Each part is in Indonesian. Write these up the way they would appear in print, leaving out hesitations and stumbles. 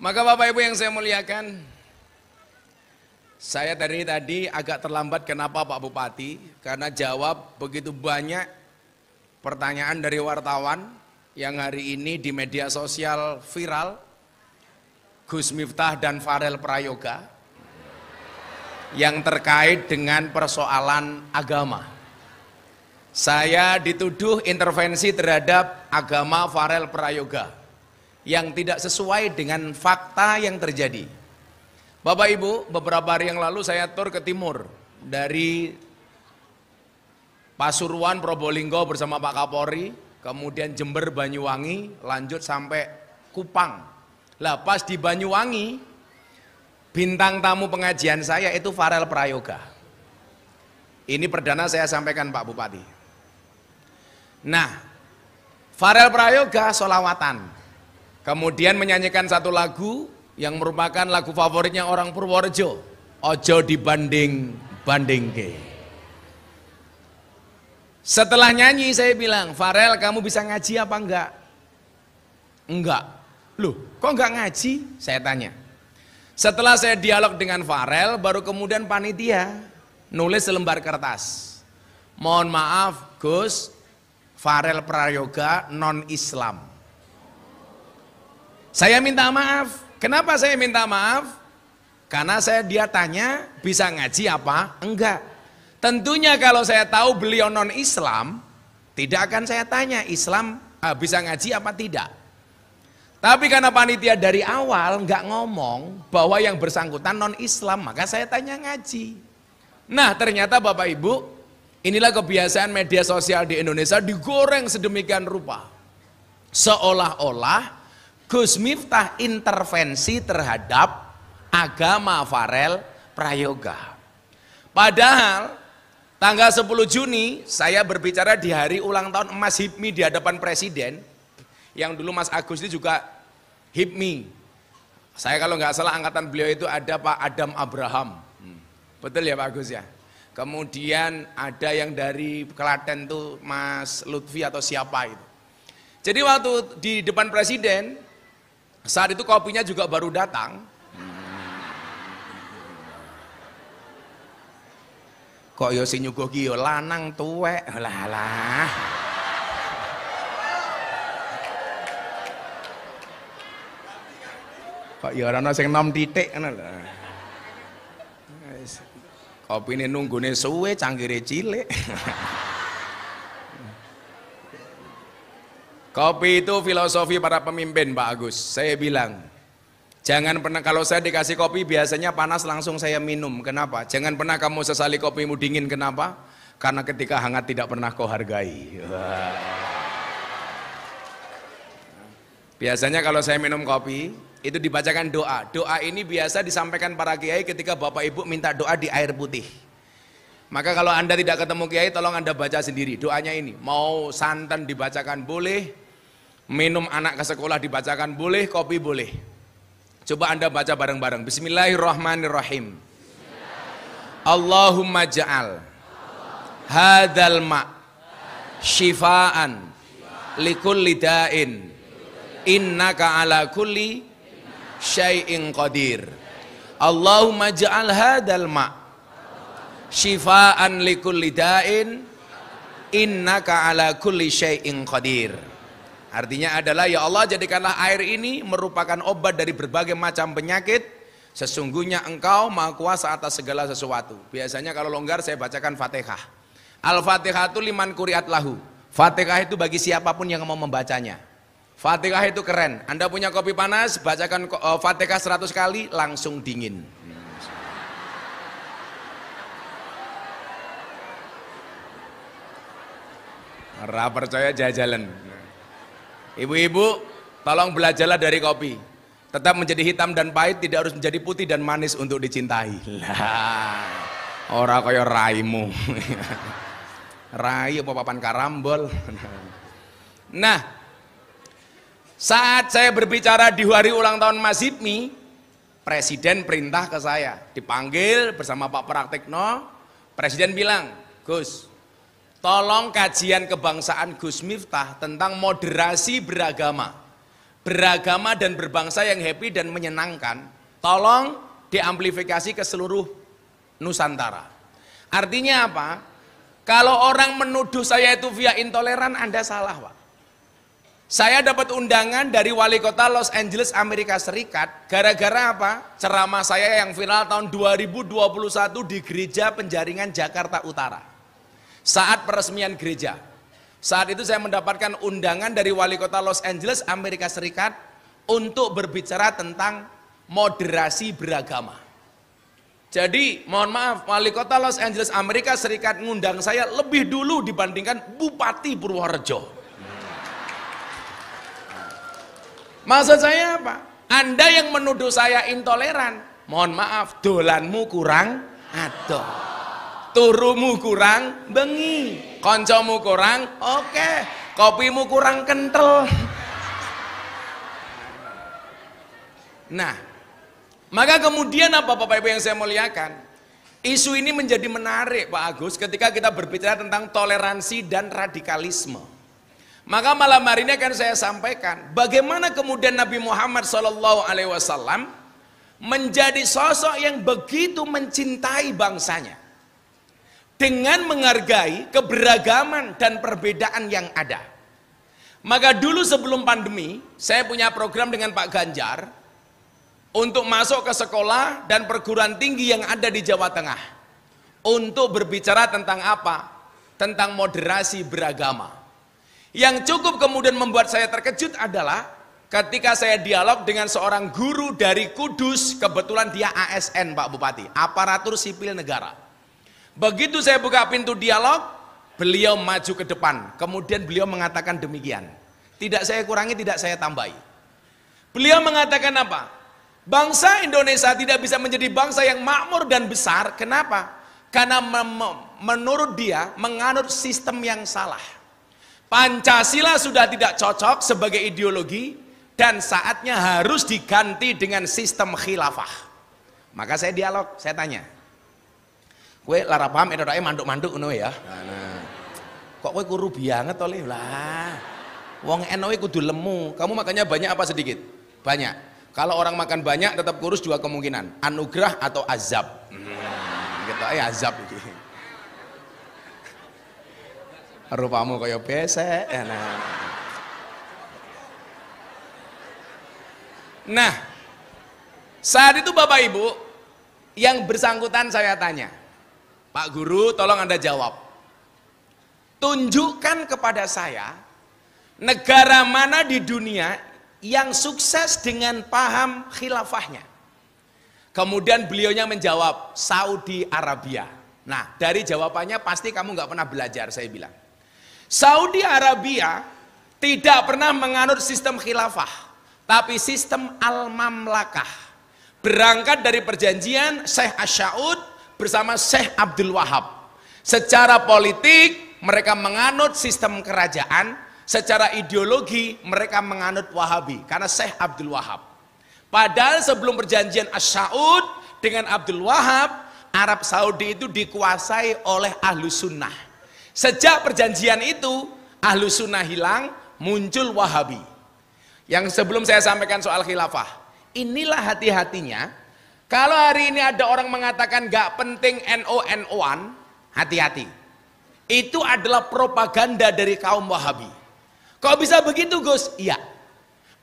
Maka Bapak Ibu yang saya muliakan, saya dari tadi agak terlambat. Kenapa Pak Bupati? Karena jawab begitu banyak pertanyaan dari wartawan yang hari ini di media sosial viral. Gus Miftah dan Farel Prayoga yang terkait dengan persoalan agama. Saya dituduh intervensi terhadap agama Farel Prayoga yang tidak sesuai dengan fakta yang terjadi. Bapak Ibu, beberapa hari yang lalu saya tur ke timur dari Pasuruan, Probolinggo bersama Pak Kapolri, kemudian Jember, Banyuwangi, lanjut sampai Kupang. Lah pas di Banyuwangi, bintang tamu pengajian saya itu Farel Prayoga. Ini perdana saya sampaikan Pak Bupati. Nah, Farel Prayoga sholawatan. Kemudian menyanyikan satu lagu yang merupakan lagu favoritnya orang Purworejo, Ojo dibanding-bandingke. Setelah nyanyi saya bilang, Farel kamu bisa ngaji apa enggak? Enggak. Loh kok enggak ngaji? Saya tanya. Setelah saya dialog dengan Farel, baru kemudian panitia nulis selembar kertas. Mohon maaf Gus, Farel Prayoga non-Islam. Saya minta maaf. Kenapa saya minta maaf? Karena dia tanya bisa ngaji apa? Enggak. Tentunya kalau saya tahu beliau non-Islam, tidak akan saya tanya Islam bisa ngaji apa tidak. Tapi karena panitia dari awal nggak ngomong bahwa yang bersangkutan non-Islam, maka saya tanya ngaji. Nah ternyata Bapak Ibu, inilah kebiasaan media sosial di Indonesia digoreng sedemikian rupa. Seolah-olah Gus Miftah intervensi terhadap agama Farel Prayoga. Padahal tanggal 10 Juni saya berbicara di hari ulang tahun emas HIPMI di hadapan Presiden. Yang dulu Mas Agus itu juga HIPMI. Saya kalau nggak salah angkatan beliau itu ada Pak Adam Abraham. Betul ya Pak Agus ya? Kemudian ada yang dari Klaten tuh Mas Lutfi atau siapa itu. Jadi waktu di depan Presiden, saat itu kopinya juga baru datang. Kok yo sing nyuguh ki yo lanang tuwek. Lah. Kok yo ana sing nom titik ngono lho. Kopine nunggune suwe, cangkire cilik. Kopi itu filosofi para pemimpin Pak Agus. Saya bilang, jangan pernah kalau saya dikasih kopi biasanya panas langsung saya minum. Kenapa? Jangan pernah kamu sesali kopimu dingin. Kenapa? Karena ketika hangat tidak pernah kau hargai. Biasanya kalau saya minum kopi, itu dibacakan doa. Doa ini biasa disampaikan para kiai ketika Bapak Ibu minta doa di air putih. Maka kalau Anda tidak ketemu kiai, tolong Anda baca sendiri. Doanya ini, mau santan dibacakan boleh, minum anak ke sekolah dibacakan boleh, kopi boleh. Coba Anda baca bareng-bareng. Bismillahirrahmanirrahim. Allahumma ja'al hadzal ma' syifaan likulli da'in innaka ala kulli syai'in qadir. Allahumma ja'al hadzal ma' syifaan likulli da'in innaka ala kulli syai'in qadir. Artinya adalah ya Allah jadikanlah air ini merupakan obat dari berbagai macam penyakit. Sesungguhnya engkau maha kuasa atas segala sesuatu. Biasanya kalau longgar saya bacakan Fatihah. Al-Fatihah itu liman kuriat lahu. Fatihah itu bagi siapapun yang mau membacanya. Fatihah itu keren. Anda punya kopi panas, bacakan Fatihah 100 kali langsung dingin. Ora percaya jajalan. Ibu-ibu, tolong belajarlah dari kopi. Tetap menjadi hitam dan pahit, tidak harus menjadi putih dan manis untuk dicintai. Lah, ora kaya raimu. Rai apa papan karambol. Nah, saat saya berbicara di hari ulang tahun Mas HIPMI, Presiden perintah ke saya, dipanggil bersama Pak Praktikno. Presiden bilang, Gus, tolong kajian kebangsaan Gus Miftah tentang moderasi beragama. beragama dan berbangsa yang happy dan menyenangkan, tolong diamplifikasi ke seluruh Nusantara. Artinya apa? Kalau orang menuduh saya itu via intoleran, Anda salah, Pak. Saya dapat undangan dari wali kota Los Angeles, Amerika Serikat, gara-gara apa? Ceramah saya yang viral tahun 2021 di Gereja Penjaringan Jakarta Utara. Saat peresmian gereja. Saat itu saya mendapatkan undangan dari wali kota Los Angeles, Amerika Serikat untuk berbicara tentang moderasi beragama. Jadi mohon maaf, wali kota Los Angeles, Amerika Serikat ngundang saya lebih dulu dibandingkan Bupati Purworejo. Maksud saya apa? Anda yang menuduh saya intoleran, mohon maaf, dolanmu kurang adoh, turumu kurang bengi, koncomu kurang oke, kopimu kurang kental. Nah, maka kemudian apa Bapak Ibu yang saya muliakan? Isu ini menjadi menarik Pak Agus ketika kita berbicara tentang toleransi dan radikalisme. Maka malam hari ini akan saya sampaikan bagaimana kemudian Nabi Muhammad SAW menjadi sosok yang begitu mencintai bangsanya dengan menghargai keberagaman dan perbedaan yang ada. Maka dulu sebelum pandemi saya punya program dengan Pak Ganjar untuk masuk ke sekolah dan perguruan tinggi yang ada di Jawa Tengah untuk berbicara tentang apa? Tentang moderasi beragama. Yang cukup kemudian membuat saya terkejut adalah ketika saya dialog dengan seorang guru dari Kudus, kebetulan dia ASN Pak Bupati, aparatur sipil negara. Begitu saya buka pintu dialog, beliau maju ke depan, kemudian beliau mengatakan demikian, tidak saya kurangi, tidak saya tambahi. Beliau mengatakan apa? Bangsa Indonesia tidak bisa menjadi bangsa yang makmur dan besar, kenapa? Karena menurut dia menganut sistem yang salah. Pancasila sudah tidak cocok sebagai ideologi dan saatnya harus diganti dengan sistem khilafah. Maka saya dialog, saya tanya, kowe lara paham itu manduk-manduk ngono ya? Nah, kok kowe kuru banget oleh lah. Wong NU kudu lemu. Kamu makannya banyak apa sedikit? Banyak. Kalau orang makan banyak tetap kurus dua kemungkinan, anugerah atau azab. Gitu azab iki. Rupamu kaya besek. Nah, saat itu Bapak Ibu yang bersangkutan saya tanya, Pak Guru tolong Anda jawab, tunjukkan kepada saya negara mana di dunia yang sukses dengan paham khilafahnya. Kemudian beliaunya menjawab, Saudi Arabia. Nah, dari jawabannya pasti kamu nggak pernah belajar, saya bilang. Saudi Arabia tidak pernah menganut sistem khilafah, tapi sistem al-mamlakah. Berangkat dari perjanjian Syekh Asy'ud bersama Syekh Abdul Wahab. Secara politik mereka menganut sistem kerajaan, secara ideologi mereka menganut Wahabi karena Syekh Abdul Wahab. Padahal sebelum perjanjian Asy'ud dengan Abdul Wahab, Arab Saudi itu dikuasai oleh Ahlus Sunnah. Sejak perjanjian itu Ahlus Sunnah hilang, muncul Wahabi. Yang sebelum saya sampaikan soal khilafah, inilah hati-hatinya. Kalau hari ini ada orang mengatakan gak penting NO-NO-an, hati-hati. Itu adalah propaganda dari kaum Wahabi. Kok bisa begitu Gus? Iya.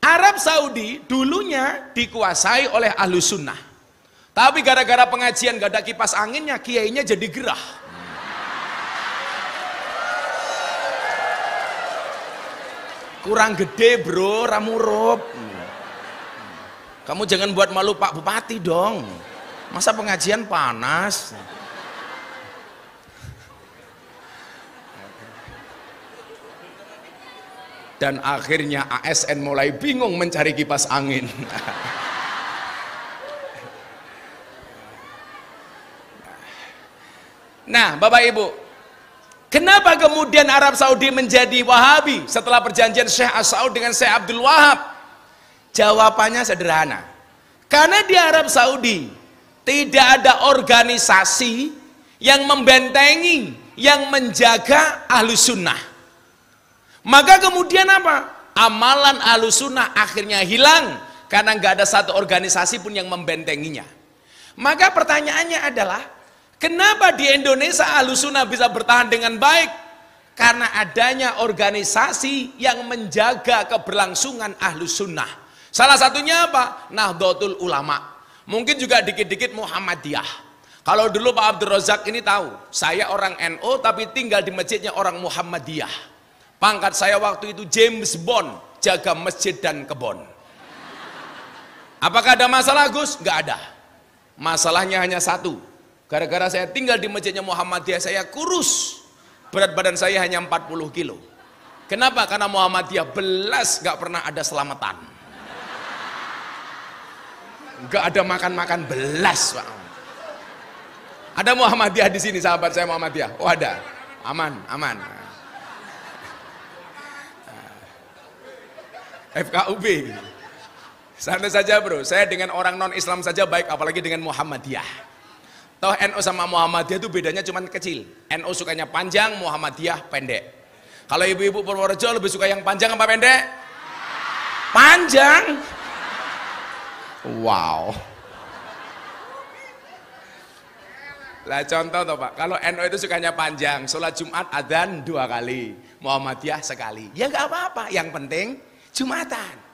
Arab Saudi dulunya dikuasai oleh Ahlus Sunnah. Tapi gara-gara pengajian gak ada kipas anginnya, kiainya jadi gerah. Kurang gede bro, ramurup. Kamu jangan buat malu Pak Bupati dong. Masa pengajian panas? Dan akhirnya ASN mulai bingung mencari kipas angin. Nah Bapak Ibu, kenapa kemudian Arab Saudi menjadi Wahabi setelah perjanjian Syekh As-Saud dengan Syekh Abdul Wahab? Jawabannya sederhana. Karena di Arab Saudi tidak ada organisasi yang membentengi, yang menjaga Ahlus Sunnah. Maka kemudian apa? Amalan Ahlussunnah akhirnya hilang karena nggak ada satu organisasi pun yang membentenginya. Maka pertanyaannya adalah, kenapa di Indonesia Ahlussunnah bisa bertahan dengan baik? Karena adanya organisasi yang menjaga keberlangsungan Ahlussunnah. Salah satunya apa? Nahdlatul Ulama. Mungkin juga dikit-dikit Muhammadiyah. Kalau dulu Pak Abdul Razak ini tahu, saya orang NU tapi tinggal di masjidnya orang Muhammadiyah. Pangkat saya waktu itu James Bond, jaga masjid dan kebon. Apakah ada masalah Gus? Nggak ada. Masalahnya hanya satu. Gara-gara saya tinggal di masjidnya Muhammadiyah, saya kurus. Berat badan saya hanya 40 kilo. Kenapa? Karena Muhammadiyah belas nggak pernah ada selamatan. Nggak ada makan-makan belas, Pak. Ada Muhammadiyah di sini, sahabat saya Muhammadiyah. Oh ada. Aman, aman. FKUB. Santai saja bro, saya dengan orang non Islam saja baik, apalagi dengan Muhammadiyah. Toh NU sama Muhammadiyah itu bedanya cuma kecil. NU sukanya panjang, Muhammadiyah pendek. Kalau ibu-ibu Purworejo lebih suka yang panjang apa pendek? Panjang. Wow. Lah contoh toh Pak, kalau NU itu sukanya panjang, sholat Jumat adzan 2 kali, Muhammadiyah sekali. Ya nggak apa-apa, yang penting Jumatan.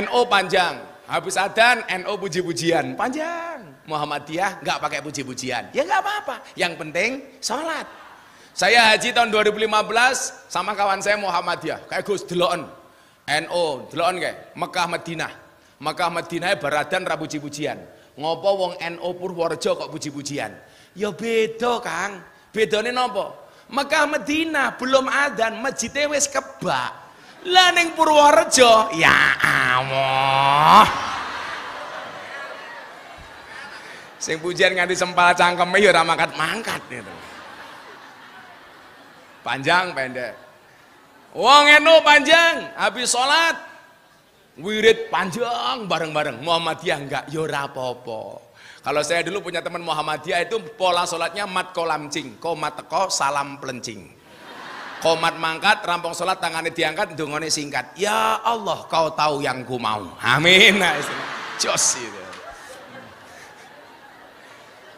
NU panjang, habis adzan NU puji-pujian panjang. Muhammadiyah nggak pakai puji-pujian. Ya nggak apa-apa, yang penting sholat. Saya haji tahun 2015 sama kawan saya Muhammadiyah, kayak Gus deloken. NU deloken kayak Mekah Madinah. Mekah Madinah baradan ra puji-pujian. Ngopo wong NU Purworejo kok puji-pujian? Ya beda Kang. Bedane napa? Mekah Madinah belum adzan, masjidnya wis kebak. Lah ning Purworejo, ya Allah. Sing pujian nganti sempal cangkeme ya ora mangkat-mangkat gitu. Panjang pendek. Wong NU panjang, habis sholat wirid panjang bareng-bareng. Muhammadiyah enggak, ya ora apa-apa. Kalau saya dulu punya teman Muhammadiyah itu pola sholatnya mat kolamcing, komat teko salam pelencing. Komat mangkat, rampung sholat tangannya diangkat, dungane singkat. Ya Allah, kau tahu yang ku mau. Amin. Nah, jos itu.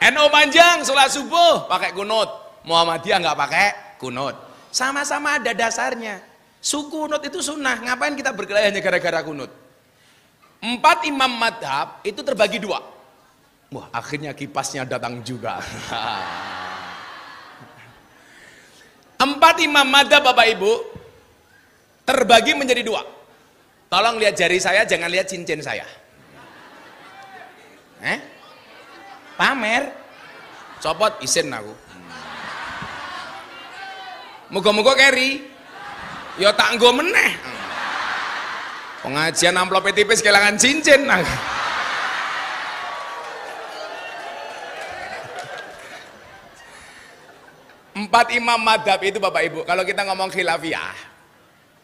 NU panjang, sholat subuh pakai kunut. Muhammadiyah nggak pakai kunut. Sama-sama ada dasarnya. Kunut itu sunnah. Ngapain kita berkelahi hanya gara-gara kunut? 4 imam madhab itu terbagi 2. Wah, akhirnya kipasnya datang juga. 4 imam madhab Bapak Ibu terbagi menjadi 2. Tolong lihat jari saya, jangan lihat cincin saya. Pamer? Copot isin aku. Muga-muga keri. Ya tak nggo meneh. Pengajian amplop tipis kehilangan cincin. 4 imam madhab itu Bapak Ibu, kalau kita ngomong khilafiyah,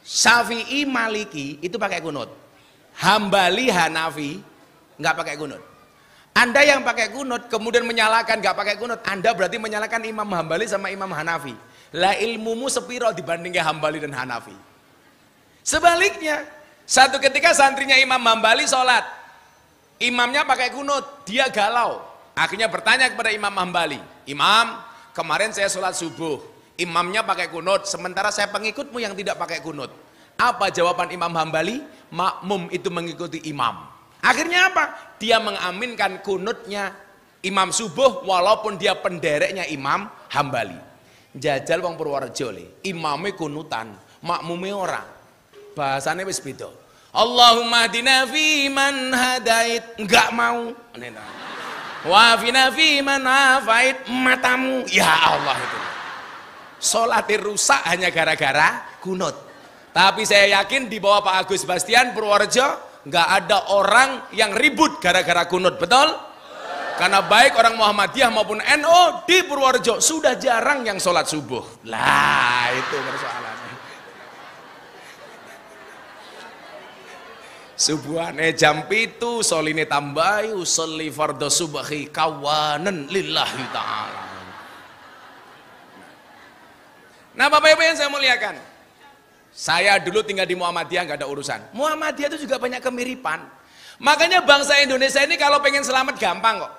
Syafi'i, Maliki itu pakai kunut, Hambali, Hanafi nggak pakai kunut. Anda yang pakai kunut kemudian menyalahkan nggak pakai kunut, Anda berarti menyalahkan Imam Hambali sama Imam Hanafi. Lah ilmumu sepiro dibandingnya Hambali dan Hanafi. Sebaliknya, satu ketika santrinya Imam Hambali sholat, imamnya pakai kunut, dia galau, akhirnya bertanya kepada Imam Hambali, Imam, kemarin saya sholat subuh, imamnya pakai kunut, sementara saya pengikutmu yang tidak pakai kunut. Apa jawaban Imam Hambali? Makmum itu mengikuti imam. Akhirnya apa? Dia mengaminkan kunutnya imam subuh walaupun dia pendereknya Imam Hambali. Jajal wong Purworejo le, imame kunutan, makmume ora. Bahasane wis beda. Allahumma hdina fi man hadait, enggak mau. Wa fina fi man afait, matamu. Ya Allah itu. Salatir rusak hanya gara-gara kunut. Tapi saya yakin di bawah Pak Agus Bastian Purworejo nggak ada orang yang ribut gara-gara kunut, betul? Karena baik orang Muhammadiyah maupun NU di Purworejo sudah jarang yang sholat subuh. Lah itu persoalannya. Subuhane jam 7 soline tambahi usolli fardhu subhi kawanan lillahi ta'ala. Nah Bapak Ibu yang saya muliakan, Saya dulu tinggal di Muhammadiyah nggak ada urusan. Muhammadiyah itu juga banyak kemiripan. Makanya bangsa Indonesia ini kalau pengen selamat gampang kok.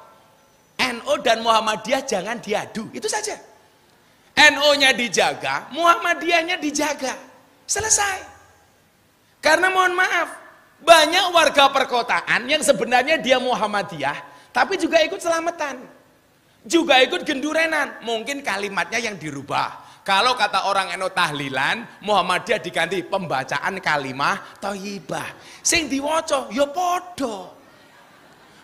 NU dan Muhammadiyah jangan diadu, itu saja. NU-nya dijaga, Muhammadiyahnya dijaga. Selesai. Karena mohon maaf, banyak warga perkotaan yang sebenarnya dia Muhammadiyah, tapi juga ikut selamatan. Juga ikut gendurenan. Mungkin kalimatnya yang dirubah. Kalau kata orang NU tahlilan, Muhammadiyah diganti pembacaan kalimah thayyibah. Sing diwaca ya padha.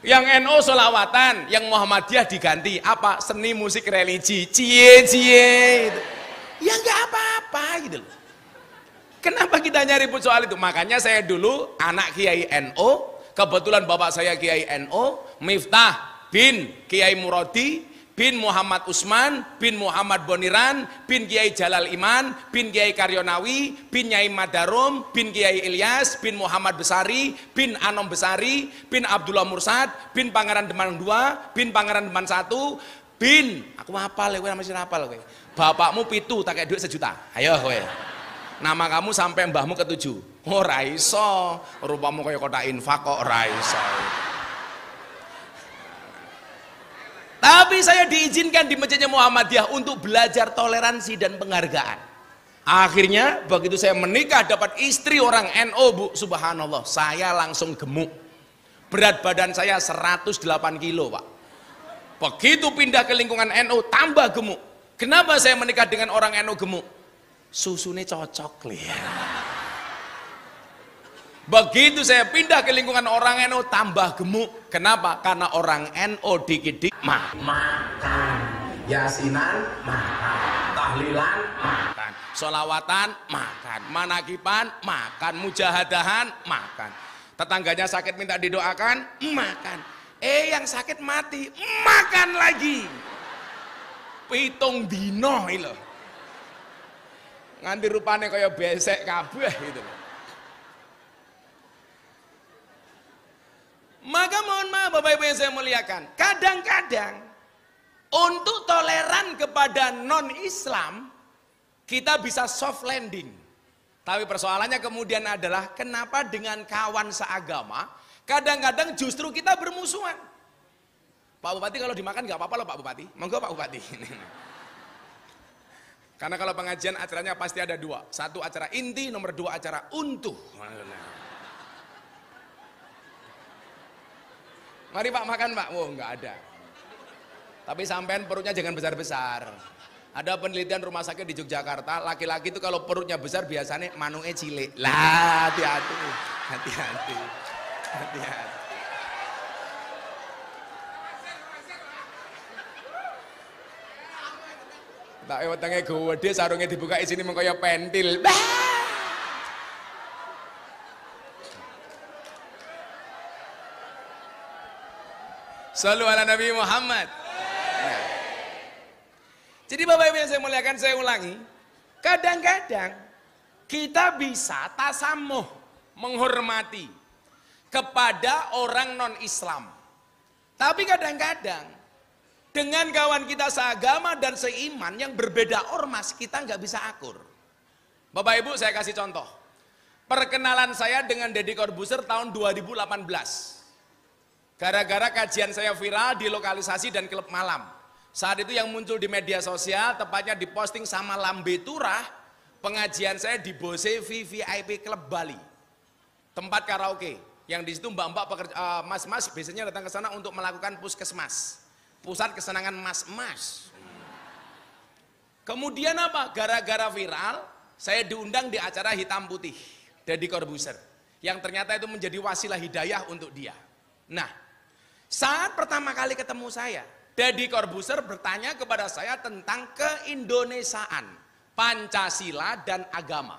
Yang NU sholawatan, yang Muhammadiyah diganti apa? Seni musik religi, cie. Ya nggak apa-apa gitu loh. Kenapa kita nyari ribut soal itu? Makanya saya dulu anak Kiai NU, kebetulan bapak saya Kiai NU, Miftah bin Kiai Muradi bin Muhammad Usman bin Muhammad Boniran bin Kiai Jalal Iman bin Kiai Karyonawi bin Nyai Madarum bin Kiai Ilyas bin Muhammad Besari bin Anom Besari bin Abdullah Mursad bin Pangeran Demang II bin Pangeran Demang I bin aku hafal kowe masih hafal kowe. Bapakmu pitu tak kayak duit 1 juta. Ayo kowe. Nama kamu sampai mbahmu ke-7. Oh ora iso, rupamu kaya kotak infak kok ora iso. Tapi saya diizinkan di masjidnya Muhammadiyah untuk belajar toleransi dan penghargaan. Akhirnya begitu saya menikah dapat istri orang NU, Bu, subhanallah, saya langsung gemuk. Berat badan saya 108 kilo, Pak. Begitu pindah ke lingkungan NU tambah gemuk. Kenapa saya menikah dengan orang NU gemuk? Susunya cocok lihat. Begitu saya pindah ke lingkungan orang NU tambah gemuk. Kenapa? Karena orang NU dikit-dikit makan, yasinan makan, tahlilan makan, sholawatan makan, manakiban makan, mujahadahan makan. Tetangganya sakit minta didoakan makan. Yang sakit mati makan lagi. Pitung dino itu. Nganti rupane kaya besek kabeh gitu. Maka mohon maaf Bapak Ibu yang saya muliakan, kadang-kadang untuk toleran kepada non-Islam kita bisa soft landing. Tapi persoalannya kemudian adalah kenapa dengan kawan seagama kadang-kadang justru kita bermusuhan. Pak Bupati kalau dimakan nggak apa-apa loh Pak Bupati, monggo Pak Bupati. Karena kalau pengajian acaranya pasti ada 2, 1 acara inti, nomor 2 acara untuh. Mari Pak makan Pak, oh nggak ada. Tapi sampean perutnya jangan besar-besar. Ada penelitian rumah sakit di Yogyakarta, laki-laki itu kalau perutnya besar biasanya manuke cilik. Lah, hati-hati, hati-hati, hati-hati. Tak wetenge gede sarungnya dibuka isine mung kaya pentil. Shallu ala Nabi Muhammad. Nah. Jadi Bapak Ibu yang saya muliakan, saya ulangi. Kadang-kadang kita bisa tasamuh, menghormati kepada orang non-Islam. Tapi kadang-kadang dengan kawan kita seagama dan seiman yang berbeda ormas, kita nggak bisa akur. Bapak Ibu saya kasih contoh. Perkenalan saya dengan Deddy Corbuzier tahun 2018. Gara-gara kajian saya viral di lokalisasi dan klub malam. Saat itu yang muncul di media sosial, tepatnya diposting sama Lambe Turah, pengajian saya di Bose VVIP Club Bali. Tempat karaoke, yang di situ mbak-mbak mas-mas biasanya datang ke sana untuk melakukan puskesmas. Pusat kesenangan mas-mas. Kemudian apa? Gara-gara viral, saya diundang di acara Hitam Putih, Deddy Corbuzier. Yang ternyata itu menjadi wasilah hidayah untuk dia. Nah, saat pertama kali ketemu saya, Deddy Corbuzier bertanya kepada saya tentang keindonesiaan, Pancasila dan agama.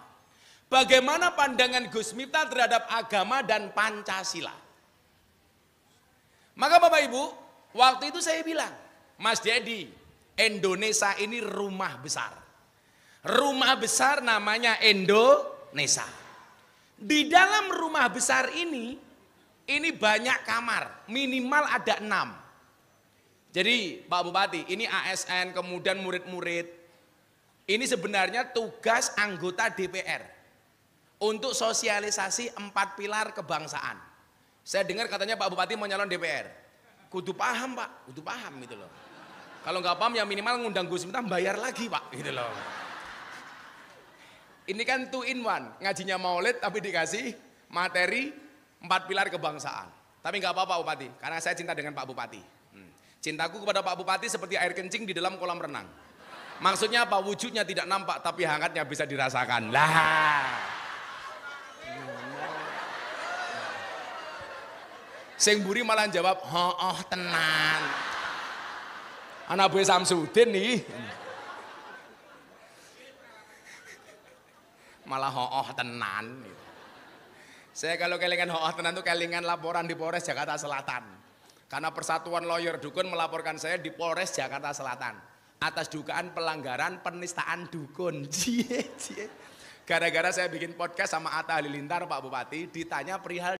Bagaimana pandangan Gus Miftah terhadap agama dan Pancasila? Maka Bapak Ibu, waktu itu saya bilang, Mas Deddy, Indonesia ini rumah besar. Rumah besar namanya Indonesia. Di dalam rumah besar ini banyak kamar, minimal ada 6. Jadi Pak Bupati, ini ASN, kemudian murid-murid. Ini sebenarnya tugas anggota DPR. untuk sosialisasi 4 pilar kebangsaan. Saya dengar katanya Pak Bupati mau nyalon DPR. Kudu paham Pak, kudu paham gitu loh. Kalau nggak paham ya minimal ngundang Gus Miftah bayar lagi Pak gitu loh. Ini kan 2 in 1, ngajinya maulid tapi dikasih materi 4 pilar kebangsaan. Tapi nggak apa-apa Bupati, karena saya cinta dengan Pak Bupati. Cintaku kepada Pak Bupati seperti air kencing di dalam kolam renang. Maksudnya apa? Wujudnya tidak nampak tapi hangatnya bisa dirasakan. Lah. Sing buri malah jawab, "Oh, tenan." Anak buah Samsudin nih. Malah oh tenan. Saya kalau kelingan oh tenan tuh kelingan laporan di Polres Jakarta Selatan. Karena Persatuan Lawyer Dukun melaporkan saya di Polres Jakarta Selatan atas dugaan pelanggaran penistaan dukun. Gara-gara saya bikin podcast sama Atta Halilintar Pak Bupati ditanya perihal